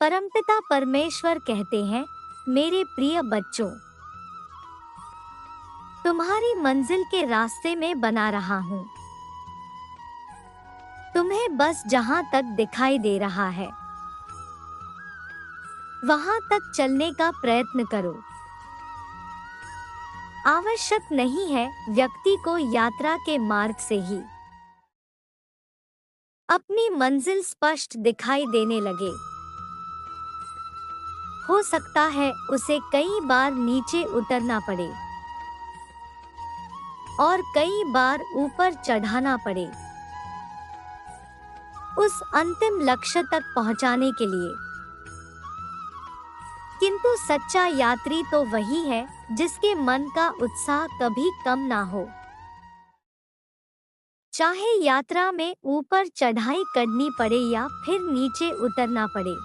परमपिता परमेश्वर कहते हैं, मेरे प्रिय बच्चों, तुम्हारी मंजिल के रास्ते में बना रहा हूँ। तुम्हें बस जहाँ तक दिखाई दे रहा है वहाँ तक चलने का प्रयत्न करो। आवश्यक नहीं है व्यक्ति को यात्रा के मार्ग से ही अपनी मंजिल स्पष्ट दिखाई देने लगे। हो सकता है उसे कई बार नीचे उतरना पड़े और कई बार ऊपर चढ़ाना पड़े उस अंतिम लक्ष्य तक पहुंचाने के लिए। किंतु सच्चा यात्री तो वही है जिसके मन का उत्साह कभी कम ना हो, चाहे यात्रा में ऊपर चढ़ाई करनी पड़े या फिर नीचे उतरना पड़े।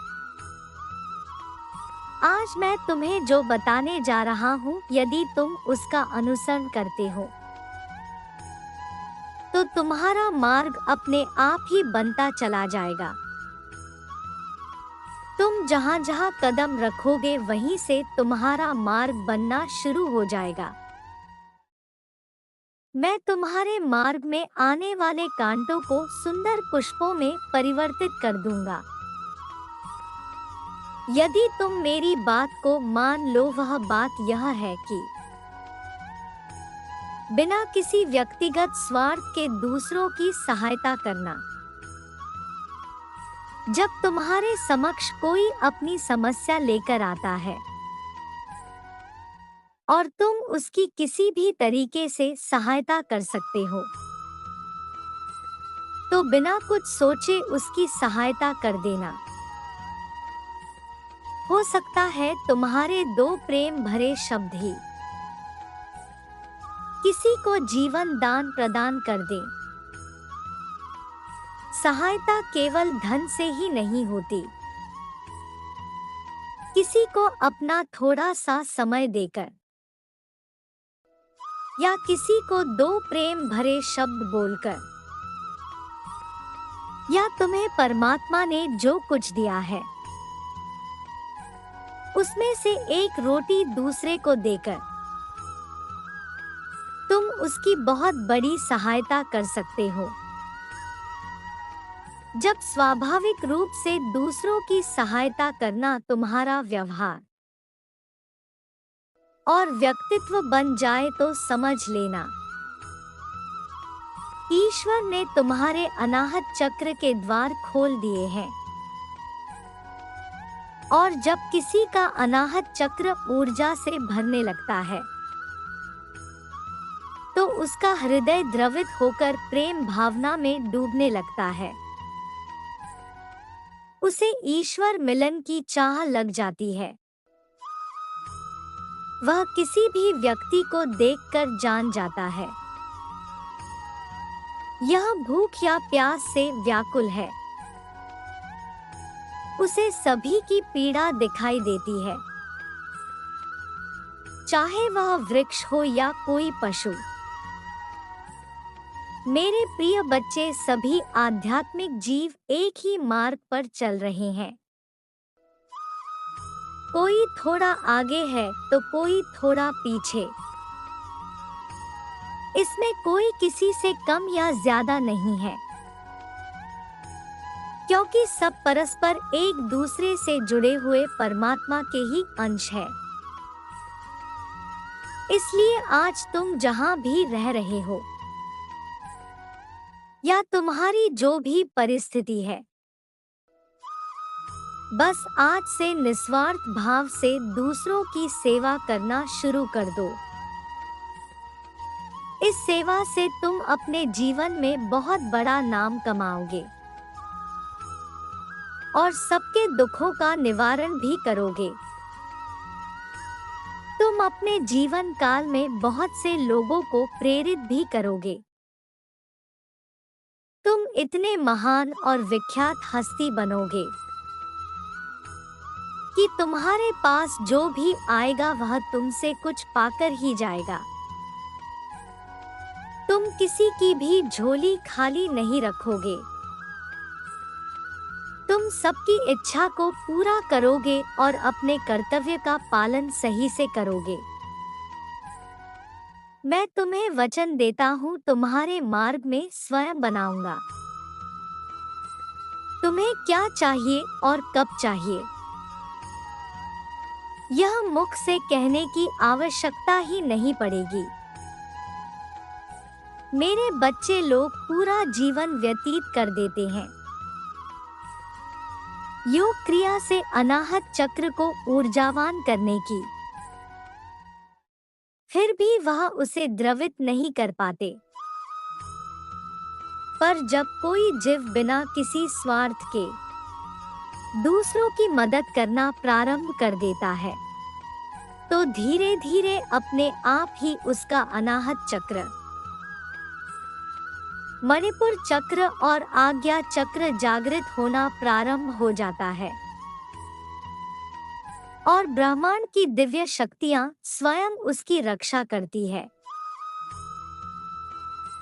आज मैं तुम्हें जो बताने जा रहा हूँ, यदि तुम उसका अनुसरण करते हो तो तुम्हारा मार्ग अपने आप ही बनता चला जाएगा। तुम जहाँ जहाँ कदम रखोगे वहीं से तुम्हारा मार्ग बनना शुरू हो जाएगा। मैं तुम्हारे मार्ग में आने वाले कांटों को सुंदर पुष्पों में परिवर्तित कर दूंगा। यदि तुम मेरी बात को मान लो, वह बात यह है कि बिना किसी व्यक्तिगत स्वार्थ के दूसरों की सहायता करना। जब तुम्हारे समक्ष कोई अपनी समस्या लेकर आता है और तुम उसकी किसी भी तरीके से सहायता कर सकते हो, तो बिना कुछ सोचे उसकी सहायता कर देना। हो सकता है तुम्हारे दो प्रेम भरे शब्द ही किसी को जीवन दान प्रदान कर दें। सहायता केवल धन से ही नहीं होती। किसी को अपना थोड़ा सा समय देकर या किसी को दो प्रेम भरे शब्द बोलकर, या तुम्हें परमात्मा ने जो कुछ दिया है उसमें से एक रोटी दूसरे को देकर तुम उसकी बहुत बड़ी सहायता कर सकते हो। जब स्वाभाविक रूप से दूसरों की सहायता करना तुम्हारा व्यवहार और व्यक्तित्व बन जाए तो समझ लेना, ईश्वर ने तुम्हारे अनाहत चक्र के द्वार खोल दिए हैं। और जब किसी का अनाहत चक्र ऊर्जा से भरने लगता है तो उसका हृदय द्रवित होकर प्रेम भावना में डूबने लगता है। उसे ईश्वर मिलन की चाह लग जाती है। वह किसी भी व्यक्ति को देखकर जान जाता है यह भूख या प्यास से व्याकुल है। उसे सभी की पीड़ा दिखाई देती है, चाहे वह वृक्ष हो या कोई पशु। मेरे प्रिय बच्चे, सभी आध्यात्मिक जीव एक ही मार्ग पर चल रहे हैं। कोई थोड़ा आगे है तो कोई थोड़ा पीछे। इसमें कोई किसी से कम या ज्यादा नहीं है, क्योंकि सब परस्पर एक दूसरे से जुड़े हुए परमात्मा के ही अंश है। इसलिए आज तुम जहां भी रह रहे हो या तुम्हारी जो भी परिस्थिति है, बस आज से निस्वार्थ भाव से दूसरों की सेवा करना शुरू कर दो। इस सेवा से तुम अपने जीवन में बहुत बड़ा नाम कमाओगे और सबके दुखों का निवारण भी करोगे। तुम अपने जीवन काल में बहुत से लोगों को प्रेरित भी करोगे। तुम इतने महान और विख्यात हस्ती बनोगे कि तुम्हारे पास जो भी आएगा वह तुमसे कुछ पाकर ही जाएगा। तुम किसी की भी झोली खाली नहीं रखोगे। तुम सबकी इच्छा को पूरा करोगे और अपने कर्तव्य का पालन सही से करोगे। मैं तुम्हें वचन देता हूँ, तुम्हारे मार्ग में स्वयं बनाऊंगा। तुम्हें क्या चाहिए और कब चाहिए, यह मुख से कहने की आवश्यकता ही नहीं पड़ेगी। मेरे बच्चे लोग पूरा जीवन व्यतीत कर देते हैं योग क्रिया से अनाहत चक्र को ऊर्जावान करने की, फिर भी वह उसे द्रवित नहीं कर पाते। पर जब कोई जीव बिना किसी स्वार्थ के दूसरों की मदद करना प्रारंभ कर देता है, तो धीरे धीरे अपने आप ही उसका अनाहत चक्र, मणिपुर चक्र और आज्ञा चक्र जागृत होना प्रारंभ हो जाता है और ब्रह्मांड की दिव्य शक्तियां स्वयं उसकी रक्षा करती है,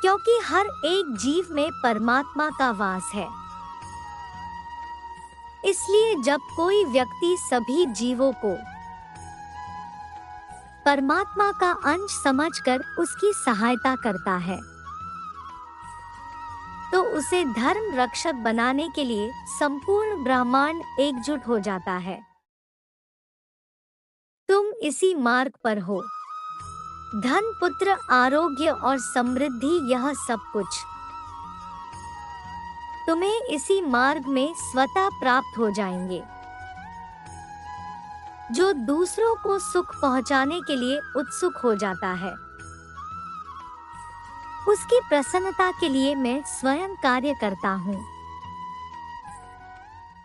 क्योंकि हर एक जीव में परमात्मा का वास है। इसलिए जब कोई व्यक्ति सभी जीवों को परमात्मा का अंश समझकर उसकी सहायता करता है, तो उसे धर्म रक्षक बनाने के लिए संपूर्ण ब्रह्मांड एकजुट हो जाता है। तुम इसी मार्ग पर हो। धन, पुत्र, आरोग्य और समृद्धि, यह सब कुछ तुम्हें इसी मार्ग में स्वतः प्राप्त हो जाएंगे। जो दूसरों को सुख पहुंचाने के लिए उत्सुक हो जाता है, उसकी प्रसन्नता के लिए मैं स्वयं कार्य करता हूँ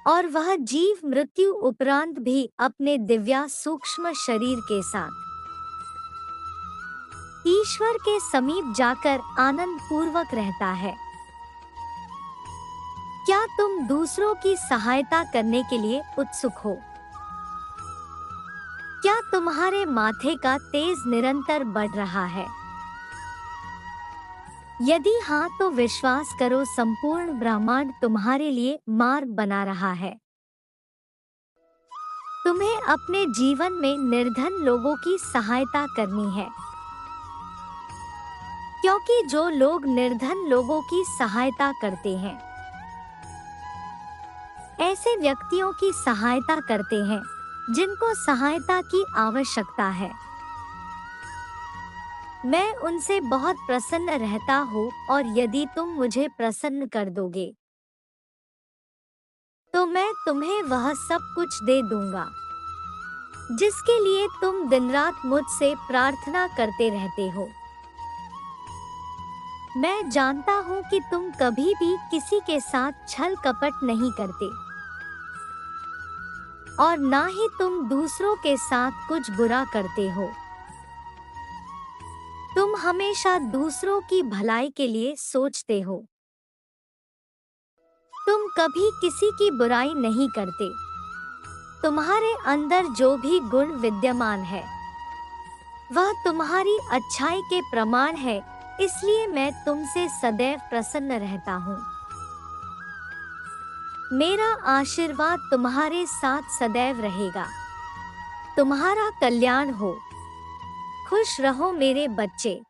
और वह जीव मृत्यु उपरांत भी अपने दिव्या सूक्ष्म शरीर के साथ ईश्वर के समीप जाकर आनंद पूर्वक रहता है। क्या तुम दूसरों की सहायता करने के लिए उत्सुक हो? क्या तुम्हारे माथे का तेज निरंतर बढ़ रहा है? यदि हाँ, तो विश्वास करो, संपूर्ण ब्रह्मांड तुम्हारे लिए मार्ग बना रहा है। तुम्हें अपने जीवन में निर्धन लोगों की सहायता करनी है, क्योंकि जो लोग निर्धन लोगों की सहायता करते हैं, ऐसे व्यक्तियों की सहायता करते हैं जिनको सहायता की आवश्यकता है। मैं उनसे बहुत प्रसन्न रहता हूँ और यदि तुम मुझे प्रसन्न कर दोगे, तो मैं तुम्हें वह सब कुछ दे दूंगा जिसके लिए तुम दिन रात मुझसे प्रार्थना करते रहते हो। मैं जानता हूँ कि तुम कभी भी किसी के साथ छल कपट नहीं करते और ना ही तुम दूसरों के साथ कुछ बुरा करते हो। तुम हमेशा दूसरों की भलाई के लिए सोचते हो। तुम कभी किसी की बुराई नहीं करते। तुम्हारे अंदर जो भी गुण विद्यमान है, वह तुम्हारी अच्छाई के प्रमाण है, इसलिए मैं तुमसे सदैव प्रसन्न रहता हूँ। मेरा आशीर्वाद तुम्हारे साथ सदैव रहेगा। तुम्हारा कल्याण हो। खुश रहो मेरे बच्चे।